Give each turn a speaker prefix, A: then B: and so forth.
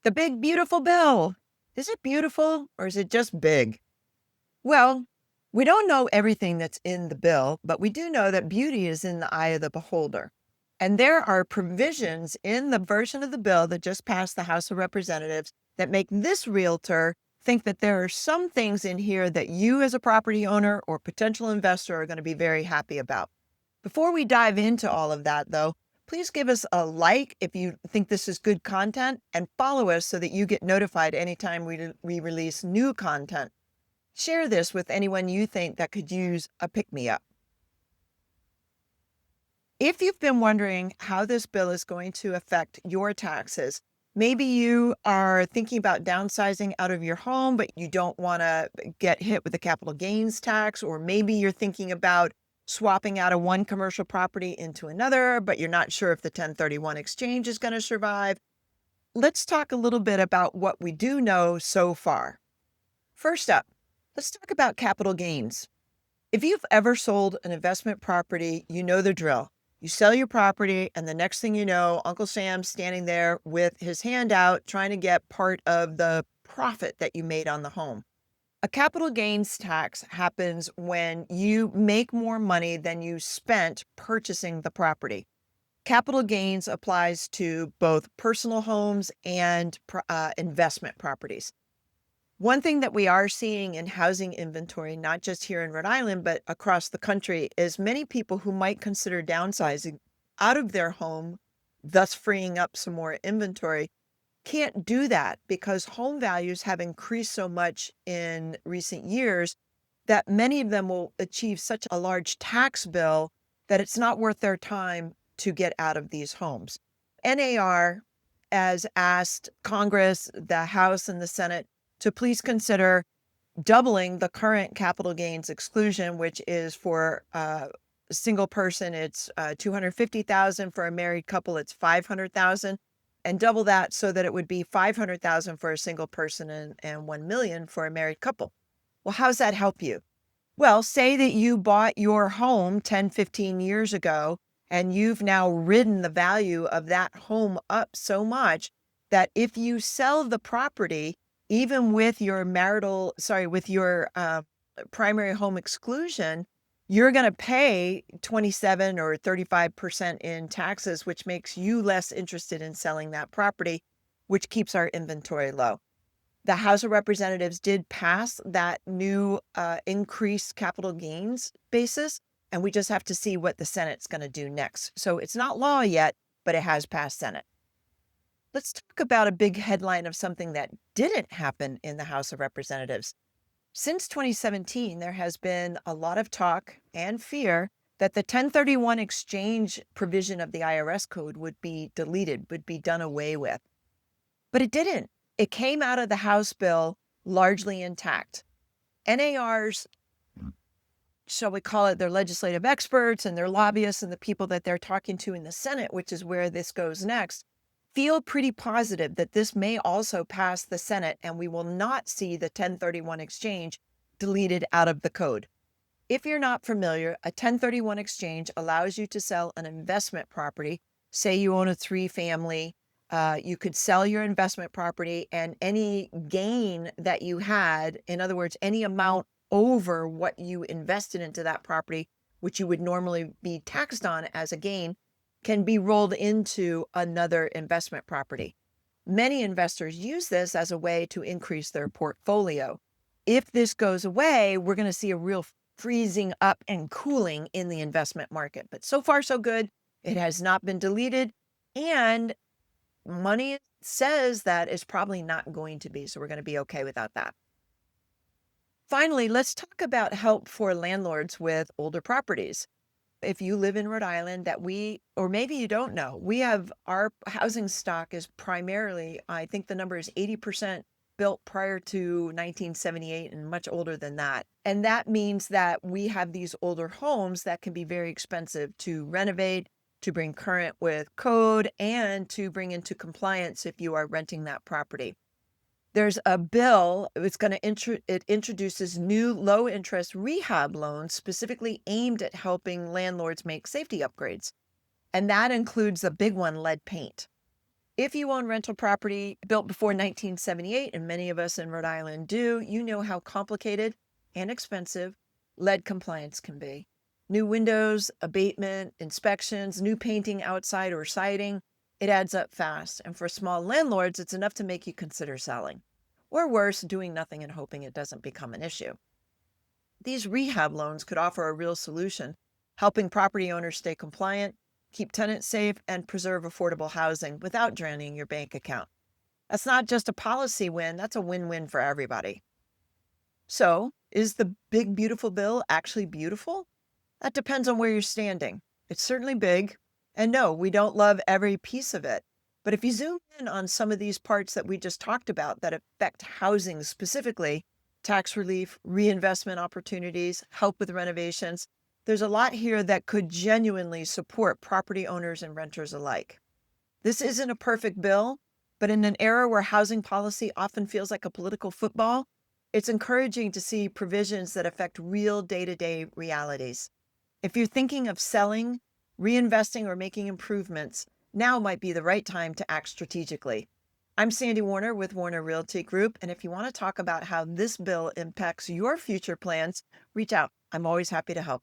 A: The big, beautiful bill. Is it beautiful or is it just big? Well, we don't know everything that's in the bill, but we do know that beauty is in the eye of the beholder. And there are provisions in the version of the bill that just passed the House of Representatives that make this realtor think that there are some things in here that you as a property owner or potential investor are going to be very happy about. Before we dive into all of that, though, please give us a like if you think this is good content and follow us so that you get notified anytime we release new content. Share this with anyone you think that could use a pick-me-up. If you've been wondering how this bill is going to affect your taxes, maybe you are thinking about downsizing out of your home, but you don't want to get hit with the capital gains tax, or maybe you're thinking about swapping out of one commercial property into another, but you're not sure if the 1031 exchange is going to survive. Let's talk a little bit about what we do know so far. First up, let's talk about capital gains. If you've ever sold an investment property, you know the drill. You sell your property, and the next thing you know, Uncle Sam's standing there with his hand out trying to get part of the profit that you made on the home. A capital gains tax happens when you make more money than you spent purchasing the property. Capital gains applies to both personal homes and investment properties. One thing that we are seeing in housing inventory, not just here in Rhode Island, but across the country, is many people who might consider downsizing out of their home, thus freeing up some more inventory, can't do that because home values have increased so much in recent years that many of them will achieve such a large tax bill that it's not worth their time to get out of these homes. NAR has asked Congress, the House, and the Senate to please consider doubling the current capital gains exclusion, which is for a single person, it's $250,000. For a married couple, it's $500,000, and double that so that it would be $500,000 for a single person and $1 million for a married couple. Well, how's that help you? Well, say that you bought your home 10, 15 years ago, and you've now ridden the value of that home up so much that if you sell the property, even with your primary home exclusion, you're going to pay 27 or 35% in taxes, which makes you less interested in selling that property, which keeps our inventory low. The House of Representatives did pass that new increased capital gains basis, and we just have to see what the Senate's going to do next. So it's not law yet, but it has passed Senate. Let's talk about a big headline of something that didn't happen in the House of Representatives. Since 2017, there has been a lot of talk and fear that the 1031 exchange provision of the IRS code would be deleted, would be done away with. But it didn't. It came out of the House bill largely intact. NAR's, shall we call it, their legislative experts and their lobbyists and the people that they're talking to in the Senate, which is where this goes next, feel pretty positive that this may also pass the Senate and we will not see the 1031 exchange deleted out of the code. If you're not familiar, a 1031 exchange allows you to sell an investment property. Say you own a 3-family, you could sell your investment property, and any gain that you had, in other words, any amount over what you invested into that property, which you would normally be taxed on as a gain, can be rolled into another investment property. Many investors use this as a way to increase their portfolio. If this goes away, we're going to see a real freezing up and cooling in the investment market. But so far, so good. It has not been deleted, and money says that is probably not going to be, so we're going to be okay without that. Finally, let's talk about help for landlords with older properties. If you live in Rhode Island, or maybe you don't know, our housing stock is primarily, I think the number is 80% built prior to 1978 and much older than that. And that means that we have these older homes that can be very expensive to renovate, to bring current with code, and to bring into compliance if you are renting that property. There's a bill, it introduces new low-interest rehab loans specifically aimed at helping landlords make safety upgrades. And that includes the big one, lead paint. If you own rental property built before 1978, and many of us in Rhode Island do, you know how complicated and expensive lead compliance can be. New windows, abatement, inspections, new painting outside or siding, it adds up fast. And for small landlords, it's enough to make you consider selling. Or worse, doing nothing and hoping it doesn't become an issue. These rehab loans could offer a real solution, helping property owners stay compliant, keep tenants safe, and preserve affordable housing without draining your bank account. That's not just a policy win, that's a win-win for everybody. So, is the big, beautiful bill actually beautiful? That depends on where you're standing. It's certainly big. And no, we don't love every piece of it. But if you zoom in on some of these parts that we just talked about that affect housing specifically, tax relief, reinvestment opportunities, help with renovations, there's a lot here that could genuinely support property owners and renters alike. This isn't a perfect bill, but in an era where housing policy often feels like a political football, it's encouraging to see provisions that affect real day-to-day realities. If you're thinking of selling, reinvesting, or making improvements, now might be the right time to act strategically. I'm Sandi Warner with Warner Realty Group, and if you want to talk about how this bill impacts your future plans, reach out. I'm always happy to help.